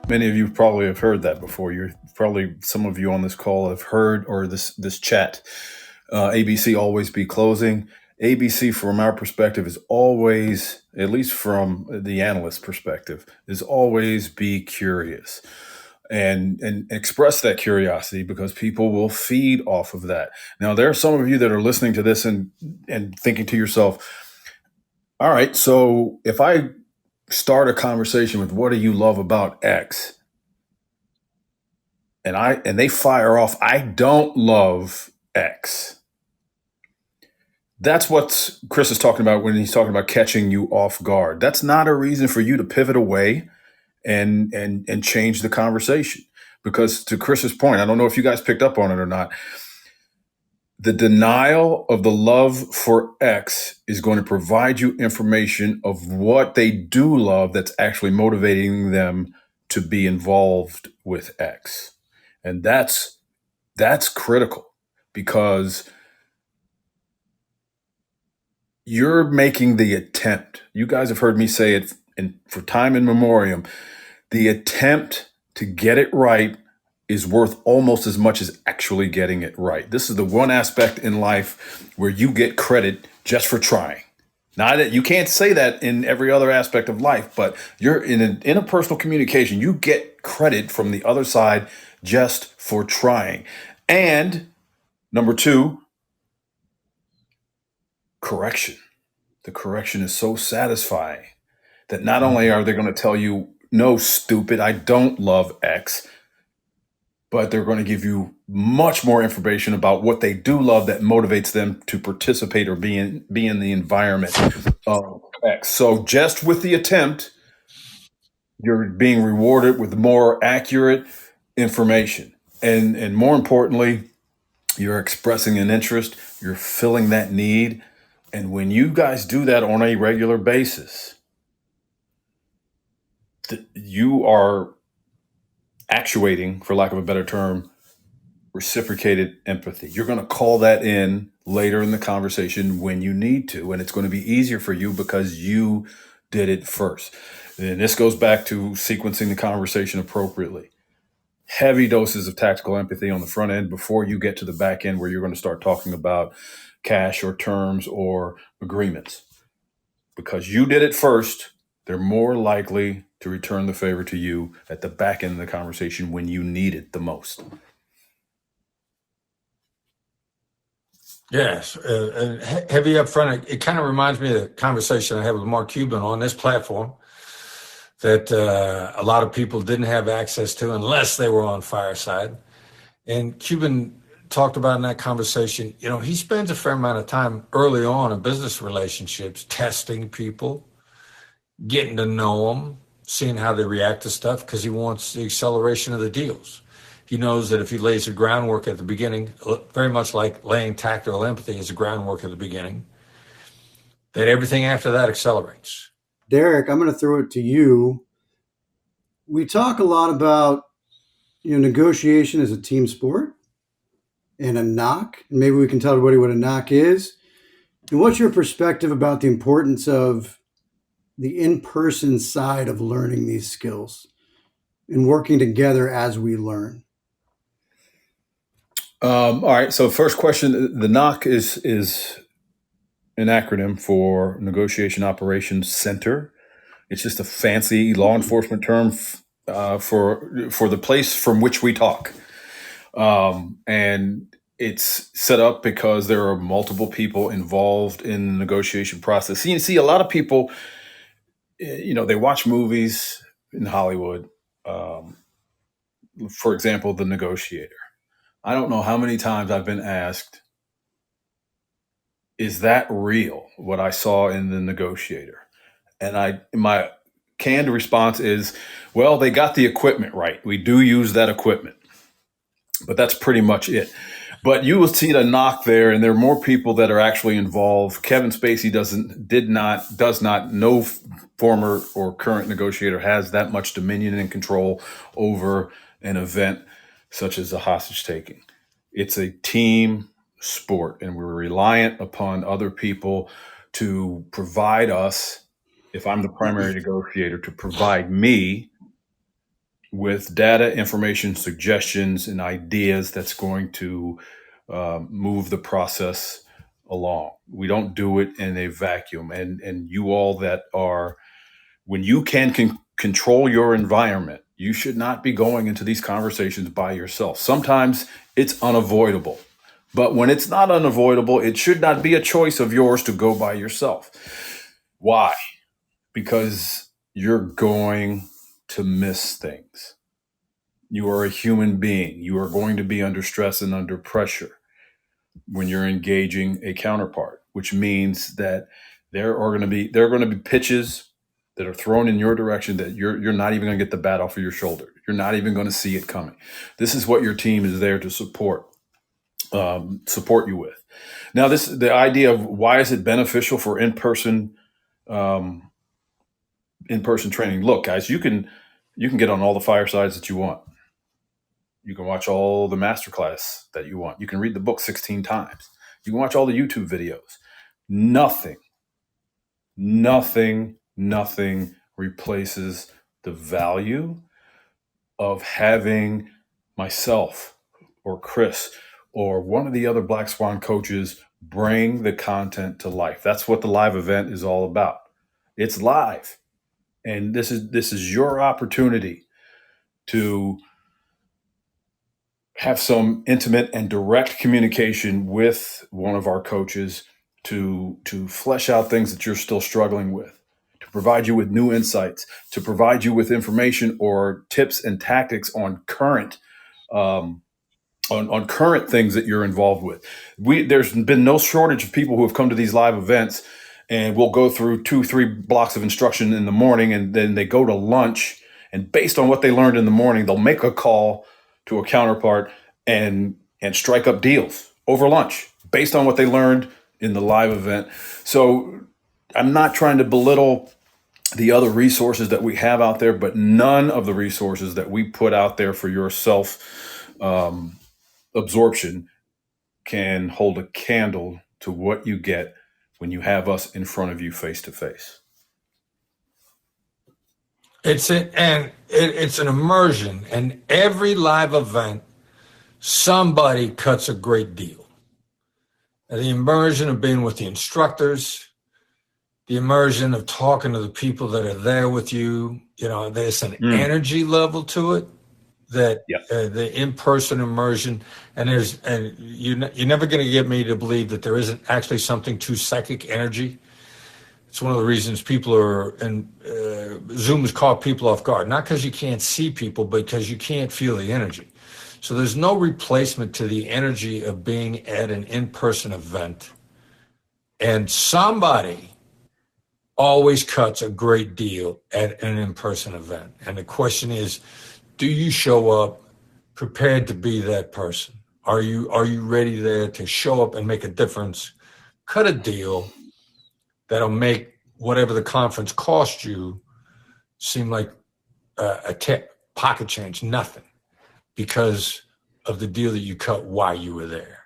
Many of you probably have heard that before. You're probably some of you on this call have heard or this chat. ABC always be closing. ABC, from our perspective, is always, at least from the analyst perspective, is always be curious and express that curiosity because people will feed off of that. Now, there are some of you that are listening to this and thinking to yourself, all right, so if I start a conversation with what do you love about X, and they fire off, I don't love X. That's what Chris is talking about when he's talking about catching you off guard. That's not a reason for you to pivot away and change the conversation. Because to Chris's point, I don't know if you guys picked up on it or not. The denial of the love for X is going to provide you information of what they do love that's actually motivating them to be involved with X. And that's critical because you're making the attempt. You guys have heard me say it for time in memoriam. The attempt to get it right is worth almost as much as actually getting it right. This is the one aspect in life where you get credit just for trying. Now that you can't say that in every other aspect of life, but you're in an interpersonal communication, you get credit from the other side just for trying. And number two, correction. The correction is so satisfying that not only are they going to tell you, no, stupid, I don't love X, but they're going to give you much more information about what they do love that motivates them to participate or be in the environment of X. So just with the attempt, you're being rewarded with more accurate information. And more importantly, you're expressing an interest, you're filling that need. And when you guys do that on a regular basis, you are actuating, for lack of a better term, reciprocated empathy. You're going to call that in later in the conversation when you need to, and it's going to be easier for you because you did it first. And this goes back to sequencing the conversation appropriately. Heavy doses of tactical empathy on the front end before you get to the back end where you're going to start talking about cash or terms or agreements. Because you did it first, they're more likely to return the favor to you at the back end of the conversation when you need it the most. Yes, and heavy up front. It kind of reminds me of the conversation I had with Mark Cuban on this platform that a lot of people didn't have access to unless they were on Fireside. And Cuban talked about in that conversation, he spends a fair amount of time early on in business relationships testing people, getting to know them, seeing how they react to stuff because he wants the acceleration of the deals. He knows that if he lays the groundwork at the beginning, very much like laying tactical empathy is the groundwork at the beginning, that everything after that accelerates. Derek, I'm going to throw it to you. We talk a lot about negotiation as a team sport and a knock. And maybe we can tell everybody what a knock is. And what's your perspective about the importance of the in-person side of learning these skills and working together as we learn? All right. So first question, the knock is an acronym for Negotiation Operations Center. It's just a fancy law enforcement term for the place from which we talk. And it's set up because there are multiple people involved in the negotiation process. You see a lot of people, they watch movies in Hollywood. For example, The Negotiator. I don't know how many times I've been asked, is that real, what I saw in The Negotiator? And my canned response is, well, they got the equipment right. We do use that equipment, but that's pretty much it. But you will see the knock there, and there are more people that are actually involved. Kevin Spacey does not, no former or current negotiator has that much dominion and control over an event such as a hostage taking. It's a team sport, and we're reliant upon other people to provide us, if I'm the primary negotiator, to provide me with data, information, suggestions, and ideas that's going to move the process along. We don't do it in a vacuum. And you all that are, when you can control your environment, you should not be going into these conversations by yourself. Sometimes it's unavoidable. But when it's not unavoidable, it should not be a choice of yours to go by yourself. Why? Because you're going to miss things. You are a human being. You are going to be under stress and under pressure when you're engaging a counterpart, which means that there are going to be pitches that are thrown in your direction that you're not even going to get the bat off of your shoulder. You're not even going to see it coming. This is what your team is there to support you with. Now, the idea of why is it beneficial for in-person training? Look, guys, you can get on all the firesides that you want. You can watch all the masterclass that you want. You can read the book 16 times. You can watch all the YouTube videos. Nothing replaces the value of having myself or Chris or one of the other Black Swan coaches bring the content to life. That's what the live event is all about. It's live. And this is your opportunity to have some intimate and direct communication with one of our coaches to flesh out things that you're still struggling with, to provide you with new insights, to provide you with information or tips and tactics on current on current things that you're involved with. There's been no shortage of people who have come to these live events, and we'll go through 2-3 blocks of instruction in the morning, and then they go to lunch, and based on what they learned in the morning, they'll make a call to a counterpart and strike up deals over lunch based on what they learned in the live event. So I'm not trying to belittle the other resources that we have out there, but none of the resources that we put out there for your self absorption can hold a candle to what you get when you have us in front of you face to face. It's an immersion, and every live event, somebody cuts a great deal. And the immersion of being with the instructors, the immersion of talking to the people that are there with you, there's an energy level to it that the in-person immersion, and you're never going to get me to believe that there isn't actually something to psychic energy. It's one of the reasons people are, and Zoom has caught people off guard, not because you can't see people, but because you can't feel the energy. So there's no replacement to the energy of being at an in-person event. And somebody always cuts a great deal at an in-person event. And the question is, do you show up prepared to be that person? Are you ready there to show up and make a difference, cut a deal that'll make whatever the conference cost you seem like a pocket change, nothing, because of the deal that you cut while you were there?